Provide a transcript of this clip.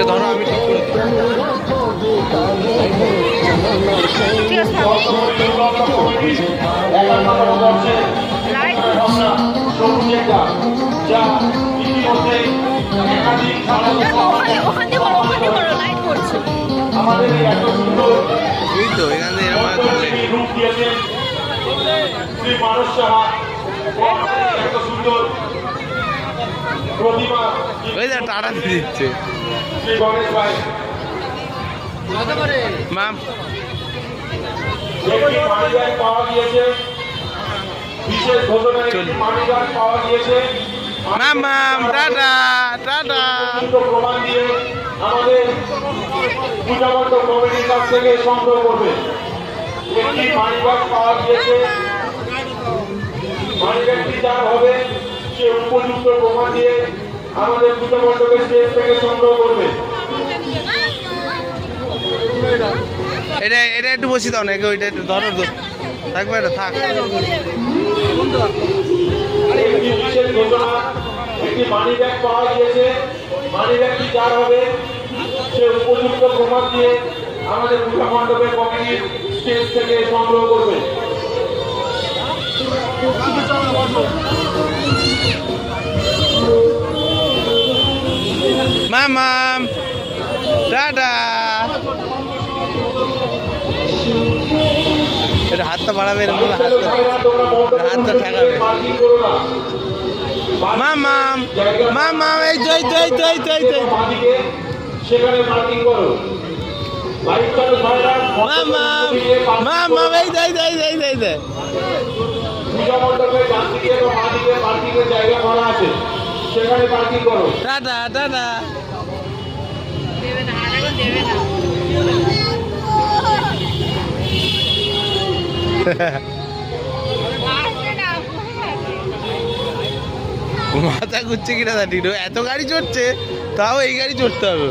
ধরো আমি ঠিক করে এই তো এখানে টাটা দিচ্ছে মাম পাওয়া গিয়েছে বিশেষ ঘোষণায় পাওয়া গিয়েছে মাম মাম টাটা টাটা প্রমাণ দিয়ে আমাদের পূজাবদ্ধ কমিটির কাছ থেকে সংগ্রহ করবে। একটি মানিব্যাগ পাওয়া গিয়েছে, মানিব্যাগটি যার হবে সে উপযুক্ত প্রমাণ দিয়ে আমাদের পূজাবদ্ধকে স্টেজ থেকে সংগ্রহ করবে। এটা এটা একটু বসি দাও না, ওইটা একটু ধরো থাকবে, এটা থাক। একটি বিশেষ ঘোষণা, একটি মানিব্যাগ পাওয়া গিয়েছে, মানিব্যাগটি যার হবে সে উপযুক্ত প্রমাণ দিয়ে আমাদের পূজা মণ্ডপের কমিটির স্টেজ থেকে সংগ্রহ করবে। মামাম টাটা। এটা হাতটা বাড়াবে, হাতটা ঠেকাবে। মামাম মামাম এই জয় জয় জয় জয় জয় সেখানে পার্কিং করো। মামাম মামাম এই জয় জয় জয় জয় জয়। পূজা মণ্ডপের ডান দিকে এবং বাঁ দিকে পার্কিং এর জায়গা করা আছে, সেখানে পার্কিং করো। Tata tata. মাথা ঘুরছে কিনা জানি, এত গাড়ি চড়ছে তাও এই গাড়ি চড়তে হবে।